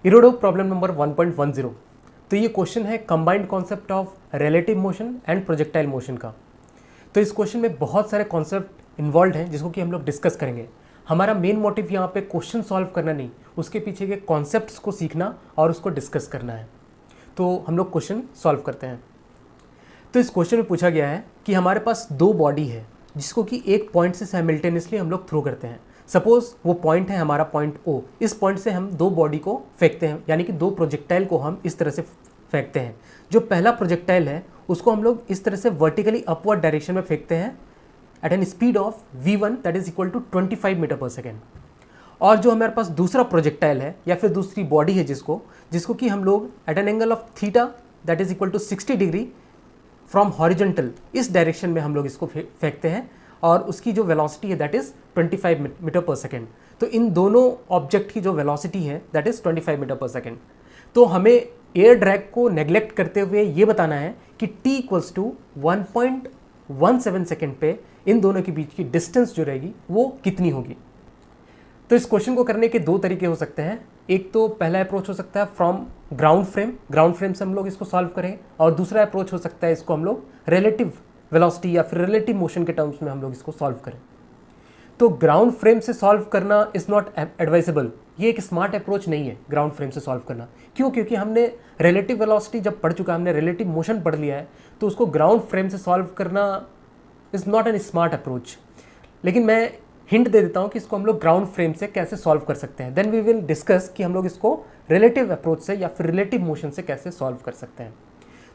इरोडो problem number 1.10। तो ये question है combined concept of relative motion and projectile motion का। तो इस क्वेश्चन में बहुत सारे कॉन्सेप्ट इन्वॉल्व हैं जिसको कि हम लोग डिस्कस करेंगे। हमारा मेन मोटिव यहाँ पे क्वेश्चन सॉल्व करना नहीं, उसके पीछे के कॉन्सेप्ट्स को सीखना और उसको डिस्कस करना है। तो हम लोग क्वेश्चन सॉल्व करते हैं। तो इस क्वेश्चन में पूछा गया है कि हमारे पास दो बॉडी है जिसको कि एक पॉइंट से साइमल्टेनियसली हम लोग थ्रो करते हैं। सपोज वो पॉइंट है हमारा पॉइंट ओ, इस पॉइंट से हम दो बॉडी को फेंकते हैं, यानी कि दो प्रोजेक्टाइल को हम इस तरह से फेंकते हैं। जो पहला प्रोजेक्टाइल है उसको हम लोग इस तरह से वर्टिकली अपवर्ड डायरेक्शन में फेंकते हैं at an speed of v1 that is equal to 25 metre per second. और जो हमारे पास दूसरा प्रोजेक्टाइल है या फिर दूसरी बॉडी है जिसको कि हम लोग at an angle of theta that is equal to 60 degree from horizontal, इस डायरेक्शन में हम लोग इसको फेंकते हैं और उसकी जो वेलोसिटी है that is 25 metre per second. तो इन दोनों ऑब्जेक्ट की जो वेलोसिटी है that is 25 metre per second. तो हमें एयर ड्रैग को नेग्लेक्ट करते हुए ये बताना है कि t इक्वल्स टू 1.17 सेकेंड पे इन दोनों के बीच की डिस्टेंस जो रहेगी वो कितनी होगी। तो इस क्वेश्चन को करने के दो तरीके हो सकते हैं। एक तो पहला अप्रोच हो सकता है फ्रॉम ग्राउंड फ्रेम से हम लोग इसको सॉल्व करें, और दूसरा अप्रोच हो सकता है इसको हम लोग रिलेटिव वेलोसिटी या फिर रिलेटिव मोशन के टर्म्स में हम लोग इसको सॉल्व करें। तो ग्राउंड फ्रेम से सॉल्व करना इज़ नॉट एडवाइजेबल, ये एक स्मार्ट अप्रोच नहीं है ग्राउंड फ्रेम से सॉल्व करना। क्यों? क्योंकि हमने रिलेटिव वेलोसिटी जब पढ़ चुका है, हमने रिलेटिव मोशन पढ़ लिया है, तो उसको ग्राउंड फ्रेम से सॉल्व करना is not an smart approach. लेकिन मैं हिंट दे देता हूँ कि इसको हम लोग ग्राउंड फ्रेम से कैसे सॉल्व कर सकते हैं। देन वी विल डिस्कस कि हम लोग इसको रिलेटिव अप्रोच से या फिर रिलेटिव मोशन से कैसे सॉल्व कर सकते हैं।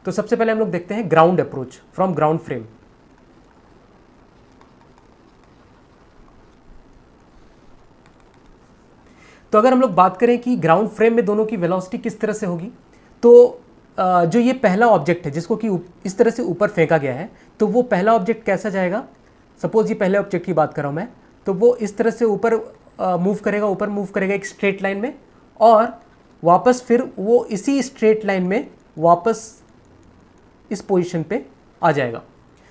तो सबसे पहले हम लोग देखते हैं ground approach from ground frame. तो अगर हम लोग बात करें कि ग्राउंड फ्रेम में दोनों की वेलोसिटी किस तरह से होगी, तो जो ये पहला ऑब्जेक्ट है जिसको कि इस तरह से ऊपर फेंका गया है, तो वो पहला ऑब्जेक्ट कैसा जाएगा। सपोज ये पहले ऑब्जेक्ट की बात कर रहा हूँ मैं, तो वो इस तरह से ऊपर मूव करेगा एक स्ट्रेट लाइन में, और वापस फिर वो इसी स्ट्रेट लाइन में वापस इस पोजीशन पे आ जाएगा।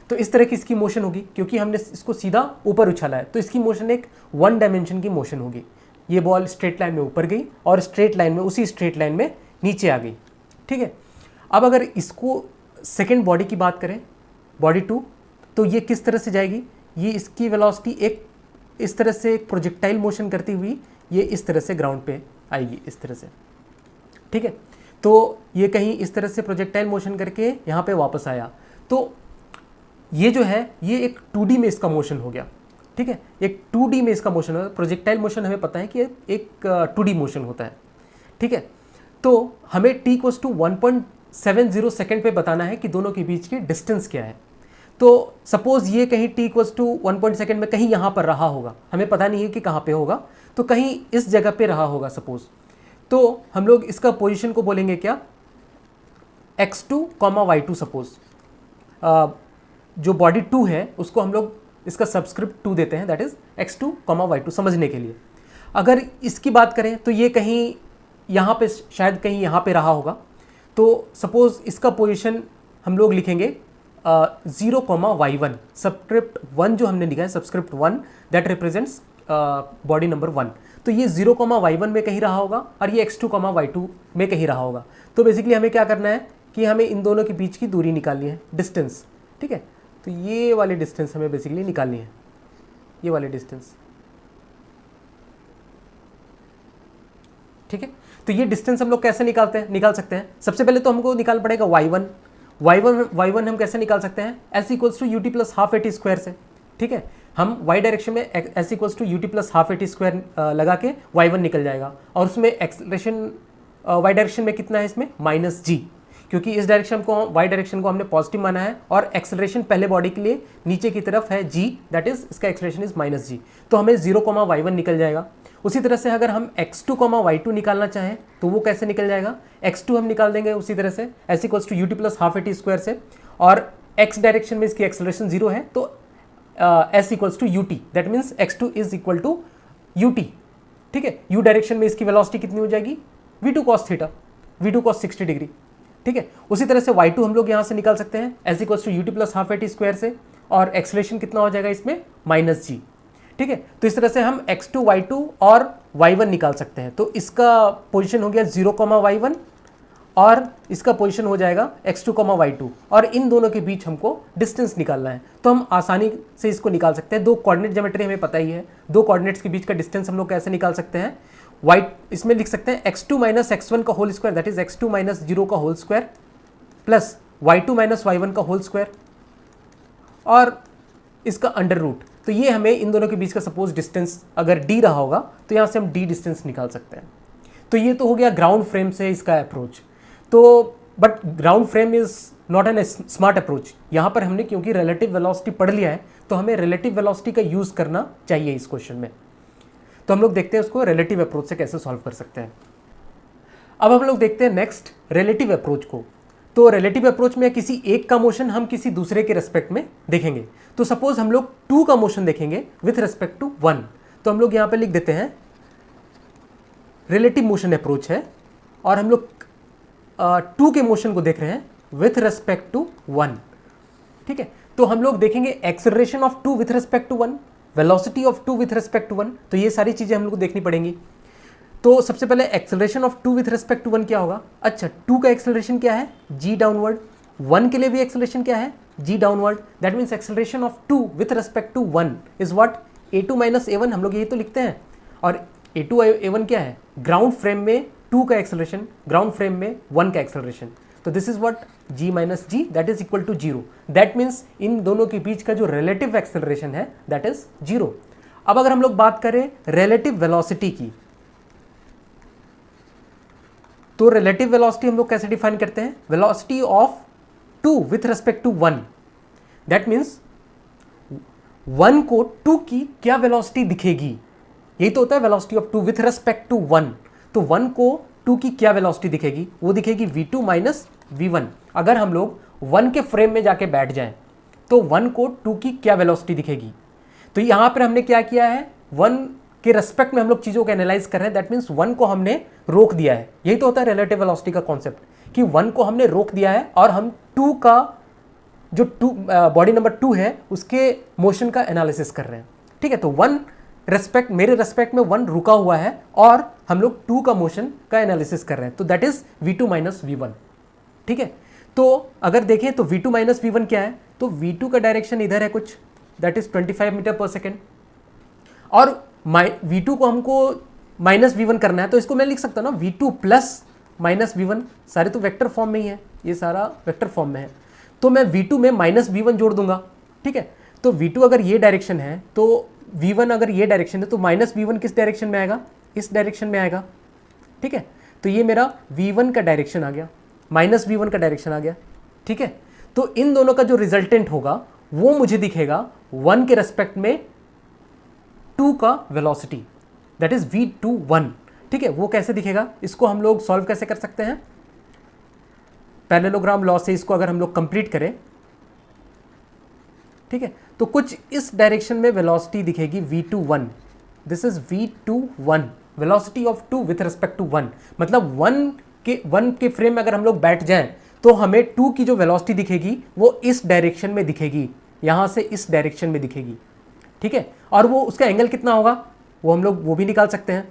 तो इस तरह की इसकी मोशन होगी, क्योंकि हमने इसको सीधा ऊपर उछाला है, तो इसकी मोशन एक वन डायमेंशन की मोशन होगी। ये बॉल स्ट्रेट लाइन में ऊपर गई और उसी स्ट्रेट लाइन में नीचे आ गई। ठीक है। अब अगर इसको सेकेंड बॉडी की बात करें, बॉडी 2, तो ये किस तरह से जाएगी। ये इसकी वेलोसिटी एक इस तरह से एक प्रोजेक्टाइल मोशन करती हुई ये इस तरह से ग्राउंड पे आएगी, इस तरह से। ठीक है। तो ये कहीं इस तरह से प्रोजेक्टाइल मोशन करके यहाँ पे वापस आया। तो ये जो है ये एक 2D में इसका मोशन हो गया। ठीक है, एक 2D में इसका मोशन होगा। प्रोजेक्टाइल मोशन हमें पता है कि एक 2D मोशन होता है। ठीक है। तो हमें t इक्वल्स टू 1.70 सेकेंड पे बताना है कि दोनों के बीच की डिस्टेंस क्या है। तो सपोज ये कहीं t इक्वल्स टू 1 सेकेंड में कहीं यहाँ पर रहा होगा, हमें पता नहीं है कि कहाँ पे होगा, तो कहीं इस जगह पे रहा होगा सपोज। तो हम लोग इसका पोजीशन को बोलेंगे क्या, x2, y2। सपोज जो बॉडी 2 है उसको हम लोग इसका सबस्क्रिप्ट 2 देते हैं, दैट इज x2, y2 समझने के लिए। अगर इसकी बात करें तो ये कहीं यहाँ पे, शायद कहीं यहाँ पे रहा होगा। तो सपोज इसका पोजीशन हम लोग लिखेंगे 0, y1। सबस्क्रिप्ट 1 जो हमने लिखा है, subscript 1 that represents body number 1। तो ये 0, y1 में कहीं रहा होगा और ये x2, y2 में कहीं रहा होगा। तो बेसिकली हमें क्या करना है कि हमें इन दोनों के बीच की दूरी निकालनी है, डिस्टेंस। ठीक है। तो ये वाली डिस्टेंस हमें बेसिकली निकालनी है, ये वाली डिस्टेंस। ठीक है। तो ये डिस्टेंस हम लोग कैसे निकाल सकते हैं। सबसे पहले तो हमको निकालना पड़ेगा y1 हम कैसे निकाल सकते हैं, s equals to ut plus half at square से। ठीक है। हम y डायरेक्शन में s equals to ut plus half at square लगा के y1 निकल जाएगा, और उसमें एक्सलेशन y डायरेक्शन में कितना है, इसमें -g, क्योंकि इस डायरेक्शन को y डायरेक्शन को हमने पॉजिटिव माना है, और एक्सेलरेशन पहले बॉडी के लिए नीचे की तरफ है g, दैट इज इसका एक्सेलरेशन इज -g। तो हमें 0, y1 निकल जाएगा। उसी तरह से अगर हम x2, y2 निकालना चाहें तो वो कैसे निकल जाएगा, x2 हम निकाल देंगे उसी तरह से s equals to ut plus half at square से, और x डायरेक्शन में इसकी एक्सेलरेशन 0 है, तो s equals to ut, that means x2 is equal to ut. ठीक है। u डायरेक्शन में इसकी वेलोसिटी कितनी हो जाएगी, v2 cos theta, v2 cos 60 degree. ठीक है। उसी तरह से y2 हम लोग यहाँ से निकाल सकते हैं s equals to ut plus half at square से, और एक्सेलरेशन कितना हो जाएगा इसमें -g। ठीक है। तो इस तरह से हम x2, y2 और y1 निकाल सकते हैं। तो इसका पोजीशन हो गया 0, y1 और इसका पोजीशन हो जाएगा x2, y2 और इन दोनों के बीच हमको डिस्टेंस निकालना है। तो हम आसानी से इसको निकाल सकते हैं। दो कोऑर्डिनेट ज्योमेट्री हमें पता ही है, दो कोऑर्डिनेट्स के बीच का डिस्टेंस हम लोग कैसे निकाल सकते हैं। इसमें लिख सकते हैं x2 माइनस x1 का whole square, that is x2 minus 0 का whole square plus y2 minus y1 का होल स्क्वायर और इसका अंडर रूट। तो ये हमें इन दोनों के बीच का सपोज डिस्टेंस अगर d रहा होगा तो यहाँ से हम d डिस्टेंस निकाल सकते हैं। तो ये तो हो गया ग्राउंड फ्रेम से इसका अप्रोच। तो but ground frame is not an smart approach. यहाँ पर हमने क्योंकि रिलेटिव वेलोसिटी पढ़ लिया है तो हमें रिलेटिव वेलोसिटी का यूज़ करना चाहिए इस क्वेश्चन में। तो हम लोग देखते हैं उसको रिलेटिव अप्रोच से कैसे सॉल्व कर सकते हैं। अब हम लोग देखते हैं नेक्स्ट रिलेटिव अप्रोच को। तो रिलेटिव अप्रोच में किसी एक का मोशन हम किसी दूसरे के रेस्पेक्ट में देखेंगे। तो सपोज हम लोग 2 का मोशन देखेंगे विथ रेस्पेक्ट टू 1, तो हम लोग यहाँ पे लिख देते हैं रिलेटिव मोशन अप्रोच है और हम लोग 2 के मोशन को देख रहे हैं विथ रेस्पेक्ट टू 1। ठीक है, तो हम लोग देखेंगे acceleration of 2 with respect to 1, velocity of 2 with respect to 1। तो ये सारी चीजें हम लोग को देखनी पड़ेंगी। तो सबसे पहले acceleration of 2 with respect to 1 क्या होगा। अच्छा, 2 का एक्सेलरेशन क्या है, g डाउनवर्ड। 1 के लिए भी एक्सेलरेशन क्या है, g downward. That means acceleration of 2 with respect to 1 is what, a2 minus a1। हम लोग ये तो लिखते हैं। और a2 a1 क्या है, ग्राउंड फ्रेम में 2 का एक्सेलरेशन, ग्राउंड फ्रेम में 1 का एक्सेलरेशन। तो this is what g minus g that is equal to 0। That means इन दोनों के बीच का जो रिलेटिव एक्सेलरेशन है दैट इज 0। अब अगर हम लोग बात करें रिलेटिव वेलोसिटी की, तो रिलेटिव वेलोसिटी हम लोग कैसे डिफाइन करते हैं, velocity of 2 with respect to 1। That means 1 को 2 की क्या वेलोसिटी दिखेगी, यही तो होता है velocity of 2 with respect to 1। तो 1 को 2 की क्या वेलोसिटी दिखेगी, वो दिखेगी v2 माइनस v1। अगर हम लोग 1 के फ्रेम में जाके बैठ जाएं तो 1 को 2 की क्या वेलोसिटी दिखेगी। तो यहां पर हमने क्या किया है, 1 के रेस्पेक्ट में हम लोग चीज़ों को एनालाइज कर रहे हैं। दैट मीन्स 1 को हमने रोक दिया है। यही तो होता है रिलेटिव वेलोसिटी का कॉन्सेप्ट कि 1 को हमने रोक दिया है और हम 2 का जो बॉडी नंबर 2 है उसके मोशन का एनालिसिस कर रहे हैं। ठीक है, तो 1 रेस्पेक्ट, मेरे रेस्पेक्ट में 1 रुका हुआ है और हम लोग 2 का मोशन का एनालिसिस कर रहे हैं। तो that is v2 minus v1। ठीक है, तो अगर देखें तो v2 माइनस v1 क्या है, तो v2 का डायरेक्शन इधर है कुछ, that is 25 metre per second और v2 को हमको माइनस v1 करना है। तो इसको मैं लिख सकता हूँ ना v2 प्लस माइनस v1, सारे तो वेक्टर फॉर्म में ही है, ये सारा वेक्टर फॉर्म में है। तो मैं v2 में माइनस v1 जोड़ दूंगा। ठीक है, तो v2 अगर ये डायरेक्शन है तो v1 अगर ये डायरेक्शन है तो माइनस v1 किस डायरेक्शन में आएगा, इस डायरेक्शन में आएगा। ठीक है, तो ये मेरा v1 का डायरेक्शन आ गया, माइनस v1 का डायरेक्शन आ गया। ठीक है, तो इन दोनों का जो रिजल्टेंट होगा वो मुझे दिखेगा 1 के रेस्पेक्ट में 2 का वेलोसिटी, दैट इज v21। ठीक है, वो कैसे दिखेगा, इसको हम लोग सॉल्व कैसे कर सकते हैं, पैरेललोग्राम लॉ से इसको अगर हम लोग कंप्लीट करें। ठीक है, तो कुछ इस डायरेक्शन में वेलोसिटी दिखेगी v21। This is v21, velocity of 2 with respect to 1। मतलब 1 के फ्रेम में अगर हम लोग बैठ जाएं तो हमें 2 की जो वेलोसिटी दिखेगी वो इस डायरेक्शन में दिखेगी, यहां से इस डायरेक्शन में दिखेगी। ठीक है, और वो उसका एंगल कितना होगा वो हम लोग वो भी निकाल सकते हैं।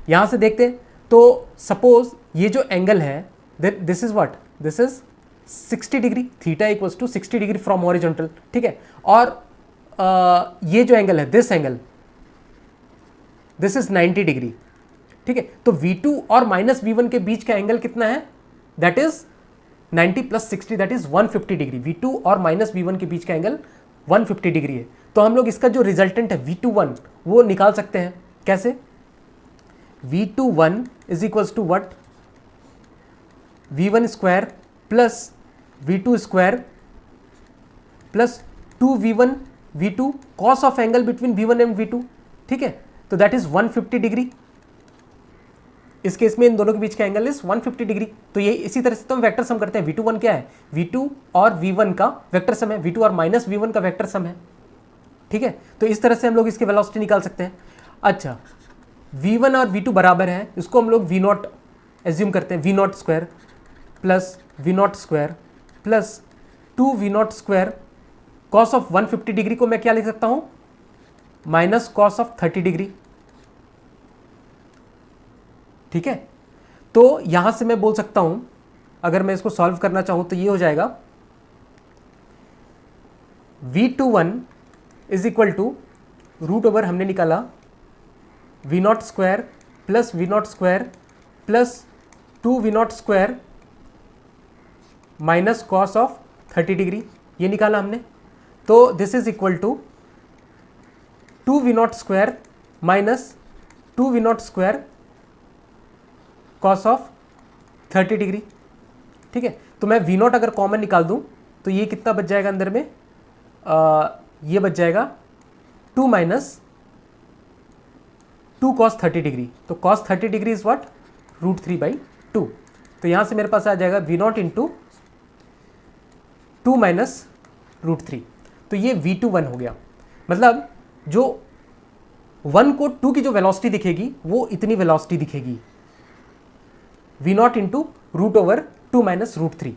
यहां से देखते हैं तो सपोज ये जो एंगल है this is what, this is 60 degree, theta equals to 60 degree from horizontal. ठीक है, और ये जो एंगल है this angle, this is 90 degree. ठीक है, तो v2 और माइनस v1 के बीच का एंगल कितना है, that is 90 plus 60 that is 150 degree. v2 और माइनस v1 के बीच का एंगल 150 डिग्री है। तो हम लोग इसका जो रिजल्टेंट है v21 वो निकाल सकते हैं। कैसे, v21 is equals to what, v1 square plus v2 square plus 2v1 v2 cos of angle between v1 and v2। ठीक है, तो दैट इज 150 डिग्री। इस केस में इन दोनों के बीच का एंगल इज 150 डिग्री। तो ये इसी तरह से तो हम वेक्टर सम करते हैं। v21 क्या है, v2 और v1 का वेक्टर सम है, v2 और माइनस v1 का वेक्टर सम है। ठीक है, तो इस तरह से हम लोग इसकी वेलोसिटी निकाल सकते हैं। अच्छा, v1 और v2 बराबर है, इसको हम लोग v0 एज्यूम करते हैं, v0 square plus v0 square plus 2v0 square cos of 150 degree को मैं क्या लिख सकता हूँ, माइनस कॉस ऑफ 30 डिग्री। ठीक है, तो यहां से मैं बोल सकता हूं, अगर मैं इसको सॉल्व करना चाहूं तो ये हो जाएगा v21 is equal to root over हमने निकाला v0 square plus v0 square plus 2v0 square minus cos of 30 degree, ये निकाला हमने। तो this is equal to 2v0 square minus 2v0 square cos of 30 degree. ठीक है, तो मैं v0 अगर कॉमन निकाल दूं तो ये कितना बच जाएगा अंदर में, ये बच जाएगा 2 माइनस 2 कॉस 30 डिग्री। तो कॉस 30 डिग्री इज व्हाट, √3/2। तो यहां से मेरे पास आ जाएगा v0 इंटू 2 माइनस √3। तो ये v21 हो गया। मतलब जो 1 को 2 की जो वेलोसिटी दिखेगी वो इतनी वेलोसिटी दिखेगी, v0 इंटू √2 माइनस √3।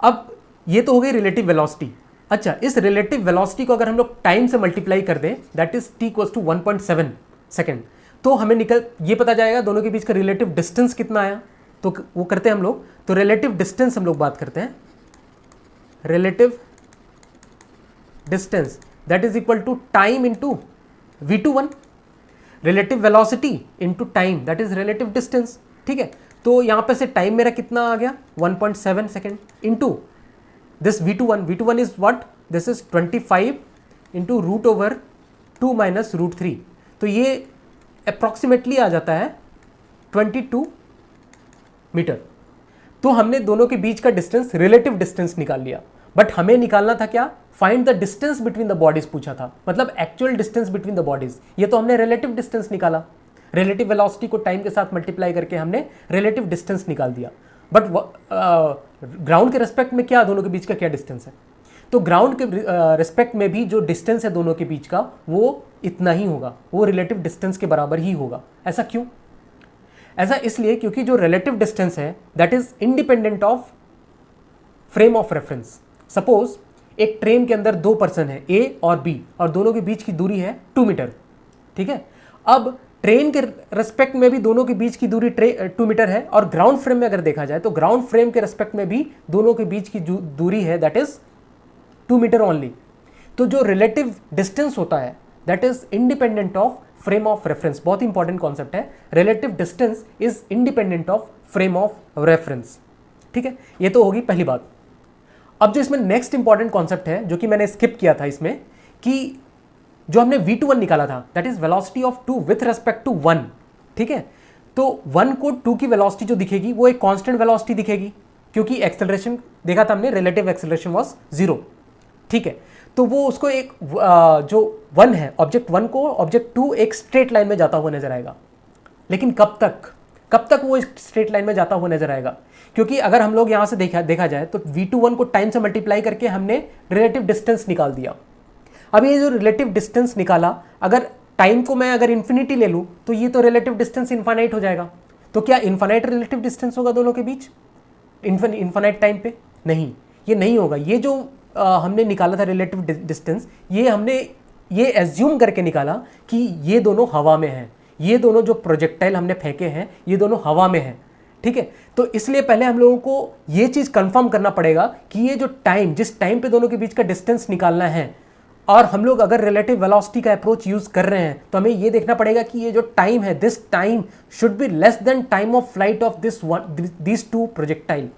अब ये तो हो गई रिलेटिव वेलोसिटी। अच्छा, इस रिलेटिव वेलोसिटी को अगर हम लोग टाइम से मल्टीप्लाई कर दें, that is t equals to 1.7 second, तो हमें ये पता जाएगा दोनों के बीच का रिलेटिव डिस्टेंस कितना आया। तो वो करते हैं हम लोग, तो रिलेटिव डिस्टेंस हम लोग बात करते हैं, relative distance that is equal to time into v21, relative velocity into time that is relative distance. ठीक है, तो यहां पे से टाइम मेरा कितना आ गया 1.7 second into this v21 is what, this is 25 into √2 minus √3। तो ये अप्रॉक्सीमेटली आ जाता है 22 मीटर। तो हमने दोनों के बीच का डिस्टेंस, रिलेटिव डिस्टेंस निकाल लिया। बट हमें निकालना था क्या, find the distance between the bodies पूछा था, मतलब actual distance between the bodies. ये तो हमने रिलेटिव डिस्टेंस निकाला, रिलेटिव वेलोसिटी को टाइम के साथ मल्टीप्लाई करके हमने रिलेटिव डिस्टेंस निकाल दिया। बट ग्राउंड के रेस्पेक्ट में क्या दोनों के बीच का क्या डिस्टेंस है, तो ग्राउंड के रेस्पेक्ट में भी जो डिस्टेंस है दोनों के बीच का वो इतना ही होगा, वो रिलेटिव डिस्टेंस के बराबर ही होगा। ऐसा क्यों? ऐसा इसलिए क्योंकि जो रिलेटिव डिस्टेंस है that is independent of frame of reference. Suppose एक ट्रेन के अंदर 2 पर्सन है, A और B, और दोनों के बीच की दूरी है 2 मीटर। ठीक है, अब ट्रेन के रेस्पेक्ट में भी दोनों के बीच की दूरी 2 मीटर है, और ग्राउंड फ्रेम में अगर देखा जाए तो ग्राउंड फ्रेम के रेस्पेक्ट में भी दोनों के बीच की दूरी है दैट इज 2 मीटर ओनली। तो जो रिलेटिव डिस्टेंस होता है that is independent of frame of reference. बहुत इंपॉर्टेंट कॉन्सेप्ट है, relative distance is independent of frame of reference. ठीक है, ये तो होगी पहली बात। अब जो इसमें नेक्स्ट इंपॉर्टेंट कॉन्सेप्ट है जो कि मैंने स्किप किया था इसमें, कि जो हमने v21 निकाला था that is velocity of 2 with respect to 1। ठीक है, तो 1 को 2 की वेलोसिटी जो दिखेगी वो एक कांस्टेंट वेलोसिटी दिखेगी, क्योंकि एक्सेलरेशन देखा था हमने, रिलेटिव एक्सेलरेशन वाज 0। ठीक है, तो वो उसको एक जो 1 है, ऑब्जेक्ट 1 को ऑब्जेक्ट 2 एक स्ट्रेट लाइन में जाता हुआ नजर आएगा। लेकिन कब तक वो स्ट्रेट लाइन में जाता हुआ नजर आएगा? क्योंकि अगर हम लोग यहां से देखा जाए तो v21 को टाइम से मल्टीप्लाई करके हमने रिलेटिव डिस्टेंस निकाल दिया। अब ये जो रिलेटिव डिस्टेंस निकाला, अगर टाइम को मैं अगर इन्फिनिटी ले लूं तो ये तो रिलेटिव डिस्टेंस इन्फाइनाइट हो जाएगा। तो क्या इन्फाइनाइट रिलेटिव डिस्टेंस होगा दोनों के बीच इन्फाइनाइट टाइम पे? नहीं, ये नहीं होगा। ये जो हमने निकाला था रिलेटिव डिस्टेंस, ये हमने ये एज्यूम करके निकाला कि ये दोनों हवा में हैं, ये दोनों जो प्रोजेक्टाइल हमने फेंके हैं ये दोनों हवा में हैं। ठीक है, तो इसलिए पहले हम लोगों को ये चीज़ कंफर्म करना पड़ेगा कि ये जो टाइम, जिस टाइम पे दोनों के बीच का डिस्टेंस निकालना है, और हम लोग अगर रिलेटिव वेलोसिटी का अप्रोच यूज कर रहे हैं तो हमें ये देखना पड़ेगा कि ये जो टाइम है, this time should be less than time of flight of this 2 projectile.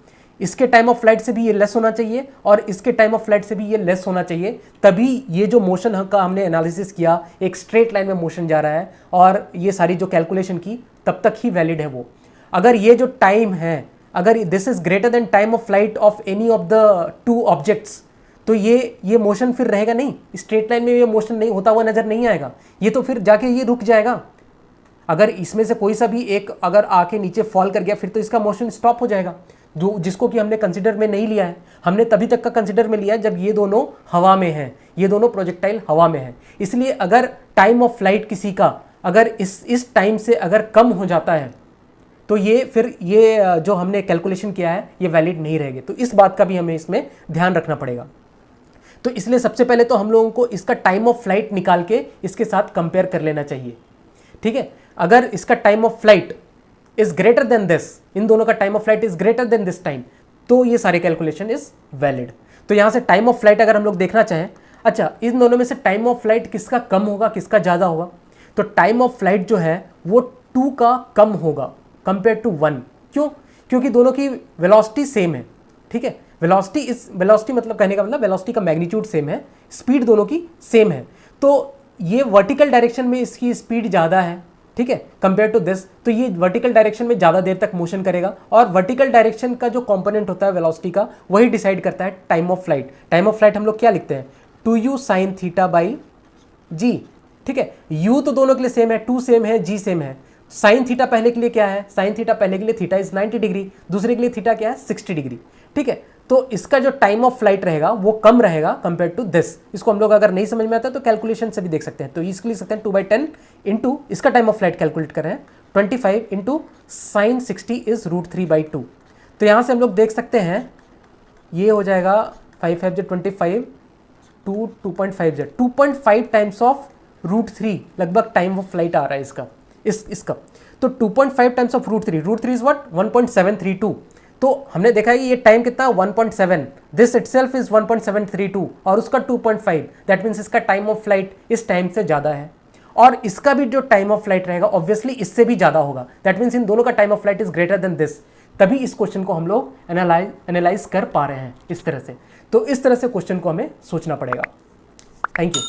इसके टाइम ऑफ फ्लाइट से भी ये लेस होना चाहिए और इसके टाइम ऑफ फ्लाइट से भी ये लेस होना चाहिए, तभी ये जो मोशन का हमने एनालिसिस किया, एक स्ट्रेट लाइन में मोशन जा रहा है और ये सारी जो कैलकुलेशन की, तब तक ही वैलिड है वो। अगर ये जो टाइम है, अगर this is greater then time of flight of any of the 2 objects, तो ये मोशन फिर रहेगा नहीं, स्ट्रेट लाइन में ये मोशन नहीं होता हुआ नजर नहीं आएगा, ये तो फिर जाके ये रुक जाएगा। अगर इसमें से कोई सा भी एक अगर आके नीचे फॉल कर गया फिर तो इसका मोशन स्टॉप हो जाएगा, जो जिसको कि हमने कंसिडर में नहीं लिया है। हमने तभी तक का कंसिडर में लिया है जब ये दोनों हवा में हैं, ये दोनों प्रोजेक्टाइल हवा में हैं। इसलिए अगर टाइम ऑफ फ्लाइट किसी का अगर इस टाइम से अगर कम हो जाता है तो ये फिर ये जो हमने कैलकुलेशन किया है ये वैलिड नहीं रहेगी। तो इस बात का भी हमें इसमें ध्यान रखना पड़ेगा। तो इसलिए सबसे पहले तो हम लोगों को इसका टाइम ऑफ फ्लाइट निकाल के इसके साथ कंपेयर कर लेना चाहिए। ठीक है, अगर इसका time of flight is greater than this, इन दोनों का time of flight is greater than this time, तो ये सारे कैलकुलेशन इज वैलिड। तो यहाँ से टाइम ऑफ फ्लाइट अगर हम लोग देखना चाहें, अच्छा इन दोनों में से टाइम ऑफ फ्लाइट किसका कम होगा किसका ज़्यादा होगा, तो टाइम ऑफ फ्लाइट जो है वो 2 का कम होगा कंपेयर टू 1। क्यों? क्योंकि दोनों की वेलोसिटी सेम है, ठीक है। वेलोसिटी मतलब कहने का मतलब वेलोसिटी का मैग्नीट्यूड सेम है, स्पीड दोनों की सेम है, तो ये वर्टिकल डायरेक्शन में इसकी स्पीड ज़्यादा है, ठीक है, कंपेयर टू दिस। तो ये वर्टिकल डायरेक्शन में ज़्यादा देर तक मोशन करेगा, और वर्टिकल डायरेक्शन का जो कंपोनेंट होता है वेलोसिटी का, वही डिसाइड करता है time of flight. Time of flight हम लोग क्या लिखते हैं, 2u sin थीटा बाई जी, ठीक है। u तो दोनों के लिए सेम है, 2 सेम है, g सेम है। साइन थीटा पहले के लिए क्या है, साइन थीटा पहले के लिए थीटा इज 90 डिग्री, दूसरे के लिए थीटा क्या है 60 डिग्री, ठीक है। तो इसका जो टाइम ऑफ फ्लाइट रहेगा वो कम रहेगा कंपेयर टू दिस। इसको हम लोग अगर नहीं समझ में आता है तो कैलकुलेशन से भी देख सकते हैं। तो इसके लिख सकते हैं 2/10 इंटू इसका टाइम ऑफ फ्लाइट कैलकुलेट कर रहे हैं 25 इंटू साइन 60 इज √3/2। तो यहाँ से हम लोग देख सकते हैं ये हो जाएगा 5 5 25 टू 2.5 2.5 टाइम्स ऑफ √3 लगभग टाइम ऑफ फ्लाइट आ रहा है इसका। तो 2.5 टाइम्स ऑफ √3 इज व्हाट 1.732। तो हमने देखा है कि ये टाइम कितना 1.7, दिस इटसेल्फ इज 1.732 और उसका 2.5, दैट मीन्स इसका टाइम ऑफ फ्लाइट इस टाइम से ज़्यादा है, और इसका भी जो टाइम ऑफ फ्लाइट रहेगा ऑब्वियसली इससे भी ज़्यादा होगा, दैट मीन्स इन दोनों का time of flight is greater than this. तभी इस क्वेश्चन को हम लोग एनालाइज कर पा रहे हैं इस तरह से। तो इस तरह से क्वेश्चन को हमें सोचना पड़ेगा। Thank you.